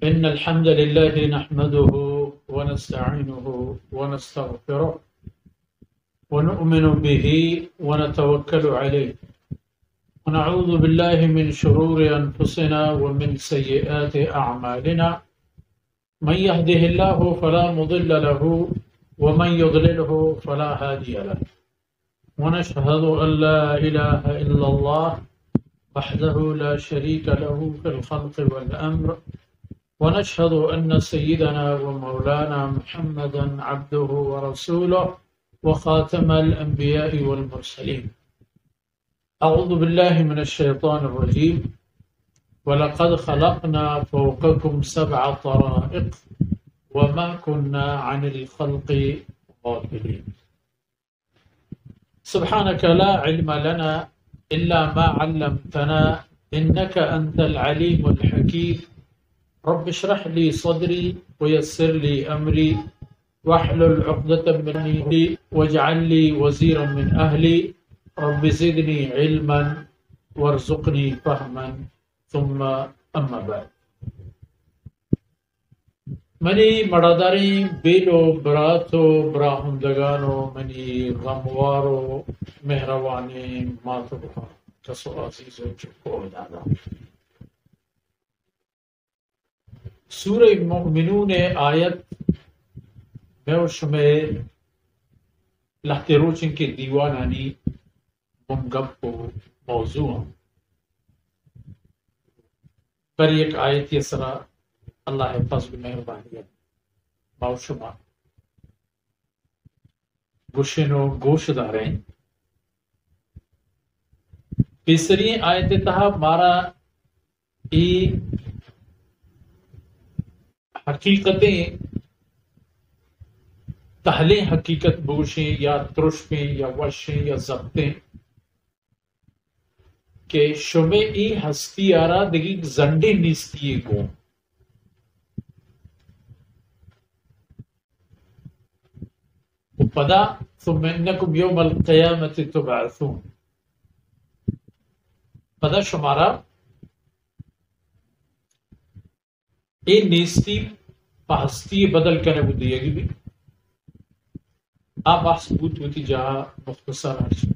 إن الحمد لله نحمده ونستعينه ونستغفره ونؤمن به ونتوكل عليه ونعوذ بالله من شرور أنفسنا ومن سيئات أعمالنا من يهده الله فلا مضل له ومن يضلله فلا هادي له ونشهد أن لا إله إلا الله وحده لا شريك له في الخلق والأمر ونشهد أن سيدنا ومولانا محمدا عبده ورسوله وخاتم الأنبياء والمرسلين. أعوذ بالله من الشيطان الرجيم. ولقد خلقنا فوقكم 7 طرائق وما كنا عن الخلق غافلين. سبحانك لا علم لنا إلا ما علمتنا إنك أنت العليم الحكيم. رب اشرح لي صدري ويسر لي أمري واحلل عقدة من لساني واجعل لي وزيرا من أهلي رب زدني علما وارزقني فهما ثم أما بعد. منی مڑاداری بیلو براتو براہندگانو منی غموارو مہروانی ماتو کسو عزیزو چکو دادا. سورہ مومنون آیت میں لہتے روچن کے دیوانانی منگب کو موضوع پر ایک آیت یہ سرا اللہ فضل مہربانی موشما گشنو گوش داریں تیسری آیت تہا مارا ای حقیقتیں تہلیں حقیقت بوشیں یا ترشپیں یا وشیں یا ضبطیں کہ شمع ای ہستی آرا دگی زنڈے نیستی گو پدا ثم انکم یوم القیامت تبعثون. پدا شمارا اے نیستی پہستی بدل کرنے کو دیے گی بھی آپ بحث بوت ہوتی جہاں مختصر حرشی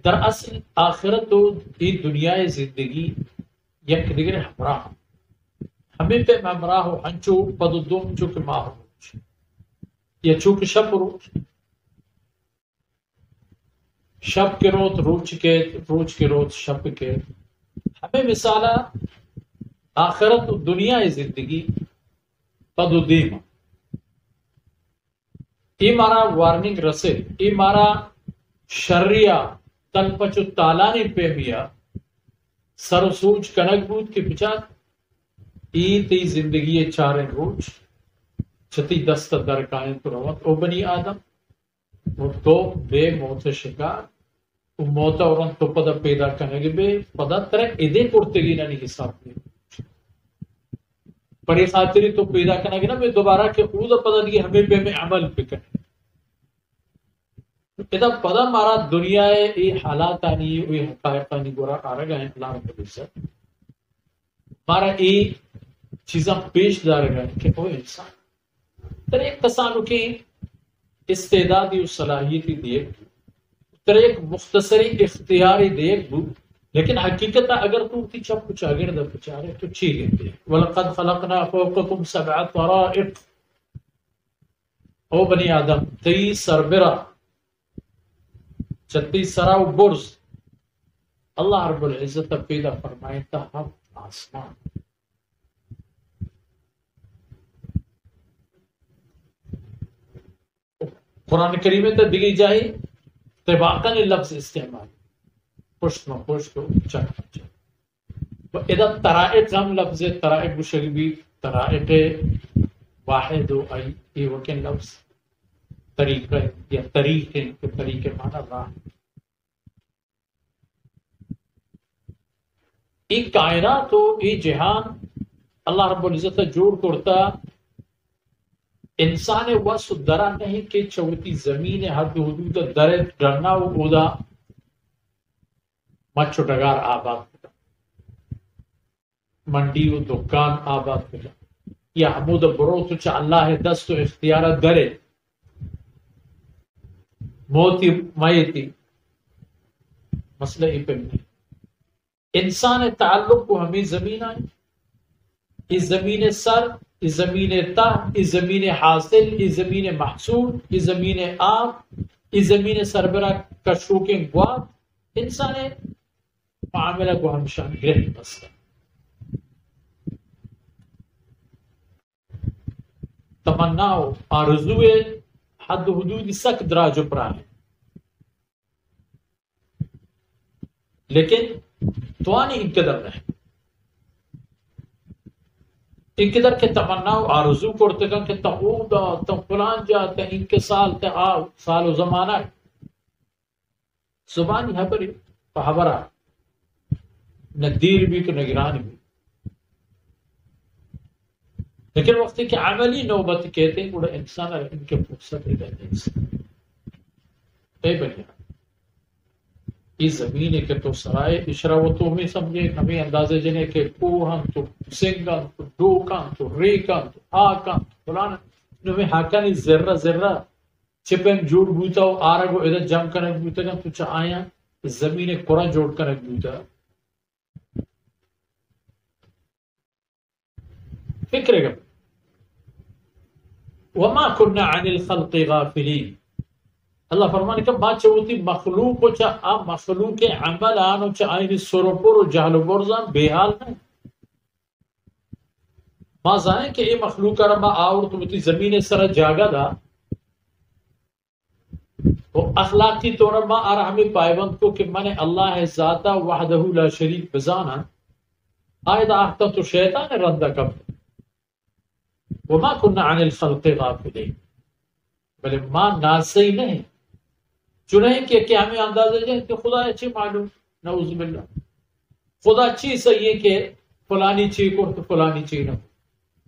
در اصل آخرت تو یہ دنیا زندگی یک دیگر ہمراہ ہمیں پہ ہمراہ ہو ہنچو پدو دوم چوک ماہ روچ یا چوک شب روچ شب کے روت روچ کے روت شب کے ہمیں مثالہ آخرت دنیا زندگی پدو دیم ای مارا وارننگ رسے ای مارا شریعہ تل پچو تالانی پہ میا سر سوچ کنک بود کے پچات ای تی زندگی چاریں روچ چھتی دست درکائیں تو روت او بنی آدم وہ تو بے موت شکار او موتا اورن تو پدا پیدا کرنے گے بے پدا ترک ادے پورتگی نہ نہیں حساب دے پڑی خاطری تو پیدا کرنا گے نا میں دوبارہ کہ خود پدا دیگی ہمیں پہ میں عمل پہ کریں ادا پدا مارا دنیا ای حالات آنی ای حقائق آنی گورا آرگا ہے اللہ رب العزت مارا ای چیزاں پیش دار گا کہ او انسان تر ایک کسانو کی استعدادی و صلاحیتی دیکھ تر ایک مختصری اختیاری دیکھ بو لیکن حقیقت اگر تو تی چپ کچھ آگر دا پچارے تو چی گئے وَلَقَدْ خَلَقْنَا فَوْقَكُمْ 7 طَرَائِقْ. او بنی آدم تی سربرہ چتی سرا و برز اللہ رب العزت پیدا فرمائے تا ہم آسمان قرآن کریم میں تو دیگی جائے طباقاً لفظ استعمال پشت میں پشت کو چکا چکا اذا طرائق ہم لفظ طرائق بشگبی طرائق واحد و ای وکن لفظ طریقہ یا طریقے کے طریقے مانا راہ ایک کائنات ہو یہ جہان اللہ رب العزت جوڑ کرتا انسان واسو درا نہیں کہ چوتی زمین حد حدود درے ڈرنا و اودا مچھو ڈگار آباد منڈی و دکان آباد کجا یا حمود برو تو چا اللہ دست و اختیارت درے موتی مایتی مسئلہ ہی پہ نہیں. انسان تعلق کو ہمیں زمین آئی، اس زمین سر، اس زمین تہ، اس زمین حاصل، اس زمین محصول، اس زمین آب، اس زمین سربراہ کا شوکنگ بات انسان معاملہ کو ہمیشہ گرہ مسئلہ تمناؤ آرزوئے حد حدود سک دراج پرا ہے، لیکن توانی ان قدر رہے ان قدر کے تمناؤ آرزو کرتے گا کہ تقودا تم فلان جا ان کے سال آو سال و زمانہ زبانی حبری فحبرہ نہ دیر بھی تو نگران بھی، لیکن وقت کی عملی نوبت کہتے ہیں بڑا انسان ان کے فرصت رہتے ہیں. اے بنیا یہ زمین کے تو سرائے اشراو تو ہمیں سمجھے ہمیں اندازے جنے کہ کوہن تو سنگن تو ڈوکن تو ریکن تو آکن تو فلانا ہمیں حاکانی ذرہ ذرہ چپن جوڑ بوتا ہو آرگو ادھر جم کنک بوتا گا تو آیا زمین قرآن جوڑ کنک بوتا. فکر گا وما كنا عن الخلق غافلین. اللہ فرمانے کا بات چاہوتی مخلوق کو چاہ مخلوق عمل آنو چاہ آئینی سروپور و جہل و برزان بے حال نہیں. ماں زائیں کہ اے مخلوق کا ربا آور تو بتی زمین سر جاگا دا وہ اخلاقی طور ما آرہ ہمیں پائیوند کو کہ من اللہ ذاتا وحدہ لا شریک بزانا آئیدہ آختا تو شیطان رندہ کب وما كنا عن الخلق غافلین. بلے ماں ناسی نہیں چنہیں کہ ہمیں اندازہ جائے کہ خدا اچھی معلوم نعوذ باللہ خدا اچھی صحیح ہے کہ فلانی چیز کو تو فلانی چیز نہ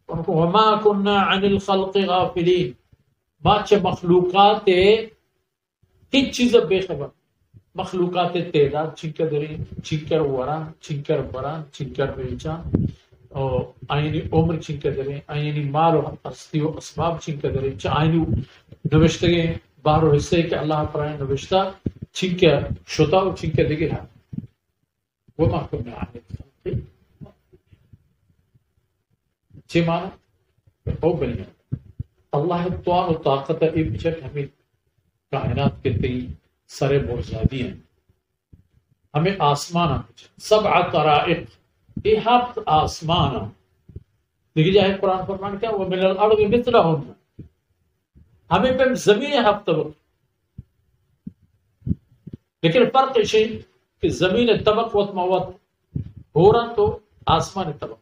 ان کو وما كنا عن الخلق غافلین. باچہ مخلوقات ہیچ چیز بے خبر مخلوقات تعداد چھنکر دری چھنکر وران چھنکر بران چھنکر بیچان اور آئینی عمر چھنکر دری آئینی مال و ہستی و اسباب چھنکر دری آئینی نوشتگے باہر و حصے کہ اللہ پرائے نوشتہ چھنکر شتا و چھنکر دگے ہاں وما كنا عن الخلق چھ مانا او بنیا اللہ توان و طاقت ابچک ہمیں کائنات کے تئی سر برزادی ہیں ہمیں آسمان سبع طرائق یہ ہفت آسمان دیکھیں جائے قرآن فرمان کیا وہ من الارض مثلہم ہمیں پہ زمین ہفت وقت لیکن فرق ہے کہ زمین طبق وقت موت ہو رہا تو آسمان طبق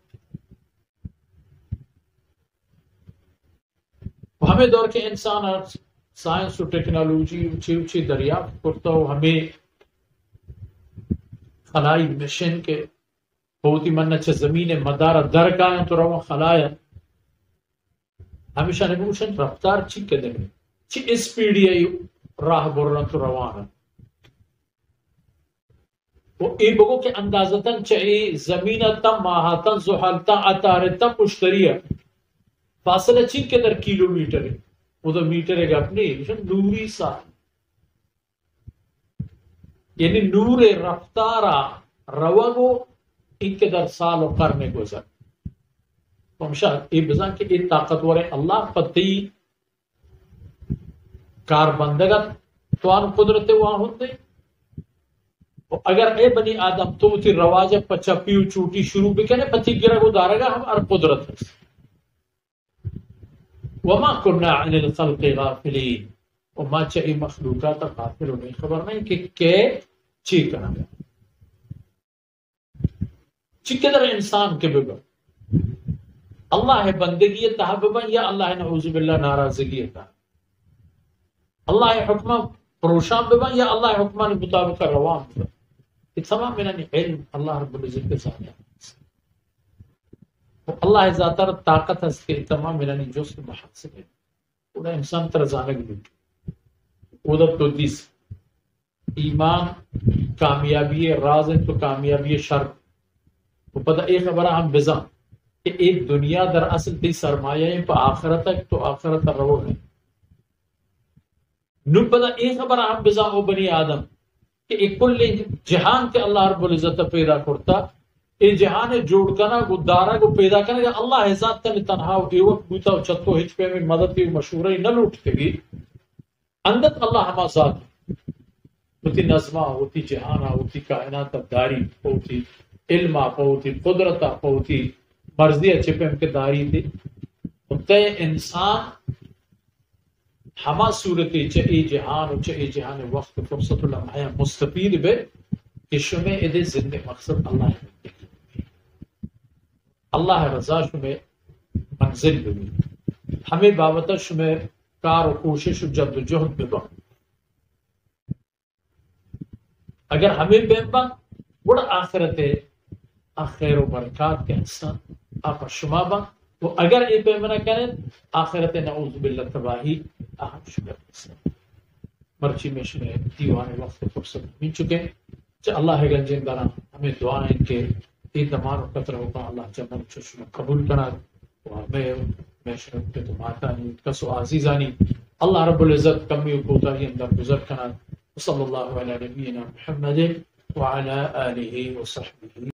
ہمیں دور کے انسان سائنس و ٹیکنالوجی اچھی اچھی دریافت کرتا ہو ہمیں خلائی مشن کے بہت ہی من چھ زمین مدار در کا تو رو خلایا ہمیشہ نبوشن رفتار چی کے دیں چی اسپیڈی ہے راہ برنا تو روان ہے وہ ای بگو کے اندازتاً چاہی زمینتا ماہاتا زحالتا اتارتا پشتریہ فاصلہ چی کے در کیلومیٹر ہے ادھر میٹر ہے گا اپنے نوری سال یعنی نور رفتارہ روگو ان کے در سال و قرن گزر ہمشہ یہ بزن کہ یہ طاقتور اللہ پتی کار بندگت توان قدرت وہاں ہوتے اگر اے بنی آدم تو تی رواج پچا پیو چوٹی شروع بھی کہنے پتی گرہ کو دارے گا ہم ار قدرت ہے وما كنا عن الخلق غافلین وما چاہی مخلوقات غافل ہونے خبر نہیں کہ چی کرنا گیا چی قدر انسان کے بگا اللہ ہے بندگی تحببا یا اللہ نعوذ باللہ ناراضگی تھا اللہ ہے حکمہ پروشان ببا یا اللہ حکمہ مطابق روان ببا یہ تمام منانی علم اللہ رب العزت کے ساتھ ہے اللہ ذاتر طاقت ہے کہ تمام منانی جوست بحث ہے انہیں انسان ترزانک بھی ادھر تو دیس ایمان کامیابی راز تو کامیابی شرط وہ پتہ ایک خبر ہم بزا کہ ایک دنیا در اصل تی سرمایہ پا آخرت تک تو آخرت رو ہے نو پتہ ایک خبر ہم بزا او بنی آدم کہ ایک کل جہان کے اللہ رب العزت پیدا کرتا اے جہان جوڑ کنا گو دارا کو پیدا کرنے گا اللہ ذات تن تنہا اے وقت بوتا و چتو ہچ پہ میں مدد کی مشورہ نہ لوٹتے گی اندت اللہ ہما ذات ہوتی نظمہ ہوتی جہانہ ہوتی کائنات داری ہوتی علمہ ہوتی قدرتہ ہوتی مرضی اچھے پہ کے داری تھی ہوتے انسان ہما صورتی چاہی جہان و چاہی جہان وقت فرصت لمحہ مستفید بے کہ شمع ادھے زندے مقصد اللہ ہے اللہ رضا شمع منزل بھی ہمیں بابتا شمع کار و کوشش و جد و جہد ببا اگر ہمیں بیمبا بڑا آخرت ہے آخر و برکات کے حصہ آپ شما با وہ اگر اے پیمنہ کریں آخرت نعوذ باللہ تباہی اہم شکر حصہ مرچی میں شمع دیوان وقت فرصت مل چکے چاہ اللہ ہے گنجین دارا ہمیں دعائیں کہ یہ دمان و قطر ہوگا اللہ جمعن چشم قبول کرنا میں شرط کے تمہاتا نہیں کسو عزیزانی اللہ رب العزت کمی و کوتا ہی اندر گزر کرنا صلی اللہ علیہ نبینا محمد وعلى آلہ وصحبہ